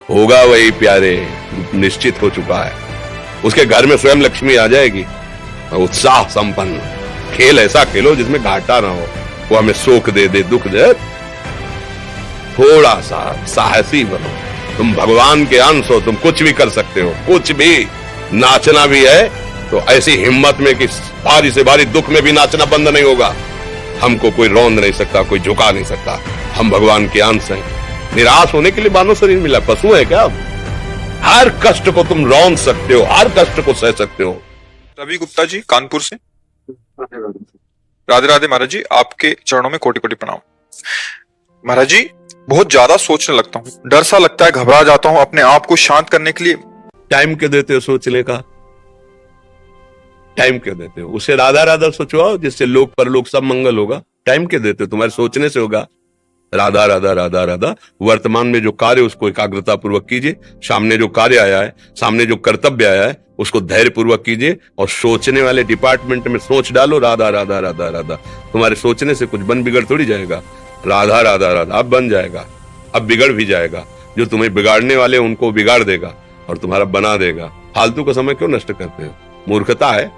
होगा वही प्यारे, निश्चित हो चुका है। उसके घर में स्वयं लक्ष्मी आ जाएगी। उत्साह संपन्न खेल ऐसा खेलो जिसमें घाटा ना हो, वो हमें सुख दे दे दुख दे। थोड़ा सा साहसी बनो, तुम भगवान के अंश हो, तुम कुछ भी कर सकते हो, कुछ भी। नाचना भी है तो ऐसी हिम्मत में कि भारी से भारी दुख में भी नाचना बंद नहीं होगा। हमको कोई रौंद नहीं सकता, कोई झुका नहीं सकता। हम भगवान के अंश हैं। निराश होने के लिए मानव शरीर मिला, पशु है क्या? हर कष्ट को तुम रौंद सकते हो, हर कष्ट को सह सकते हो। रवि गुप्ता जी कानपुर से। राधे राधे महाराज जी, आपके चरणों में कोटि कोटि प्रणाम। महाराज जी, बहुत ज्यादा सोचने लगता हूँ, डर सा लगता है, घबरा जाता हूँ। अपने आप को शांत करने के लिए टाइम क्यों देते हो सोचने का? टाइम क्यों देते हो? उसे राधा राधा सोचवाओ, जिससे लोक परलोक सब मंगल होगा। टाइम क्यों देते हो? तुम्हारे सोचने से होगा। राधा राधा राधा राधा। वर्तमान में जो कार्य उसको एकाग्रता पूर्वक कीजिए। सामने जो कार्य आया है, सामने जो कर्तव्य आया है, उसको धैर्य पूर्वक कीजिए। और सोचने वाले डिपार्टमेंट में सोच डालो राधा राधा राधा राधा। तुम्हारे सोचने से कुछ बन बिगड़ थोड़ी जाएगा। राधा राधा राधा अब बन जाएगा, अब बिगड़ भी जाएगा। जो तुम्हें बिगाड़ने वाले उनको बिगाड़ देगा और तुम्हारा बना देगा। फालतू का समय क्यों नष्ट करते हो? मूर्खता है।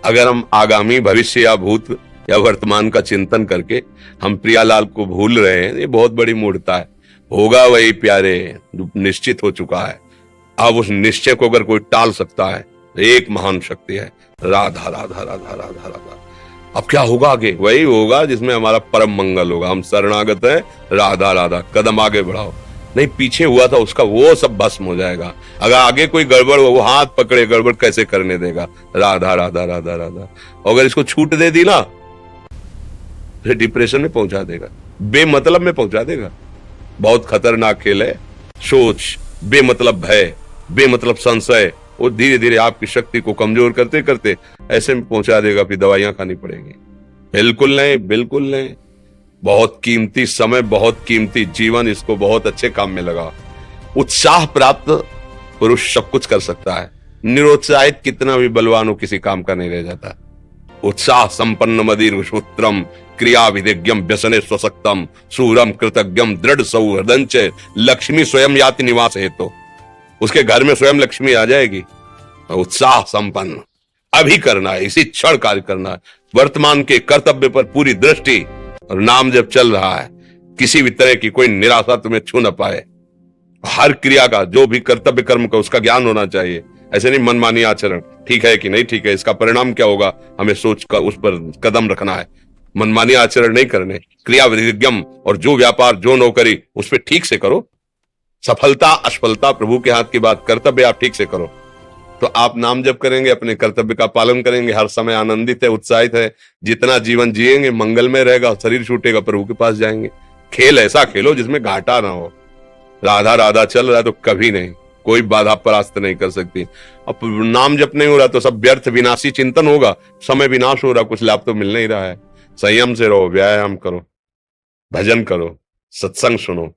अगर हम आगामी भविष्य या भूत या वर्तमान का चिंतन करके हम प्रियालाल को भूल रहे हैं, ये बहुत बड़ी मूर्खता है। होगा वही प्यारे, निश्चित हो चुका है। अब उस निश्चय को अगर कोई टाल सकता है तो एक महान शक्ति है, राधा राधा राधा राधा राधा। अब क्या होगा आगे? वही होगा जिसमें हमारा परम मंगल होगा। हम शरणागत हैं, राधा राधा। कदम आगे बढ़ाओ। नहीं, पीछे हुआ था उसका वो सब भस्म हो जाएगा। अगर आगे कोई गड़बड़ हो, वो हाथ पकड़े गड़बड़ कैसे करने देगा? राधा राधा राधा राधा। अगर इसको छूट दे दी ना, फिर डिप्रेशन में पहुंचा देगा, बेमतलब में पहुंचा देगा। बहुत खतरनाक खेल है। सोच, बेमतलब भय, बेमतलब संशय, वो धीरे धीरे आपकी शक्ति को कमजोर करते करते ऐसे में पहुंचा देगा, फिर दवाइयां खानी पड़ेगी। बिल्कुल नहीं, बिल्कुल नहीं। बहुत कीमती समय, बहुत कीमती जीवन, इसको बहुत अच्छे काम में लगा। उत्साह प्राप्त पुरुष सब कुछ कर सकता है। निरुत्साहित कितना भी बलवान हो, किसी काम का नहीं रह जाता। उत्साह संपन्न मदीर सूत्रम क्रिया विधिज्ञम व्यसने स्वसक्तम सूरम कृतज्ञम दृढ़ सौहृदंच लक्ष्मी स्वयं याति निवास हेतु। उसके घर में स्वयं लक्ष्मी आ जाएगी। उत्साह संपन्न अभी करना है, इसी क्षण कार्य करना है। वर्तमान के कर्तव्य पर पूरी दृष्टि और नाम जब चल रहा है, किसी भी तरह की कोई निराशा तुम्हें छू न पाए। हर क्रिया का, जो भी कर्तव्य कर्म का, उसका ज्ञान होना चाहिए। ऐसे नहीं मनमानी आचरण, ठीक है कि नहीं ठीक है, इसका परिणाम क्या होगा, हमें सोच कर उस पर कदम रखना है। मनमानी आचरण नहीं करने। क्रिया विधिज्ञम, और जो व्यापार जो नौकरी उस पर ठीक से करो। सफलता असफलता प्रभु के हाथ की बात, कर्तव्य आप ठीक से करो तो आप नाम जप करेंगे, अपने कर्तव्य का पालन करेंगे, हर समय आनंदित है, उत्साहित है। जितना जीवन जिएंगे मंगलमय रहेगा, शरीर छूटेगा प्रभु के पास जाएंगे। खेल ऐसा खेलो जिसमें घाटा ना हो। राधा राधा चल रहा है तो कभी नहीं, कोई बाधा परास्त नहीं कर सकती। अब नाम जप नहीं हो रहा तो सब व्यर्थ विनाशी चिंतन होगा, समय विनाश हो रहा, कुछ लाभ तो मिल नहीं रहा है। संयम से रहो, व्यायाम करो, भजन करो, सत्संग सुनो,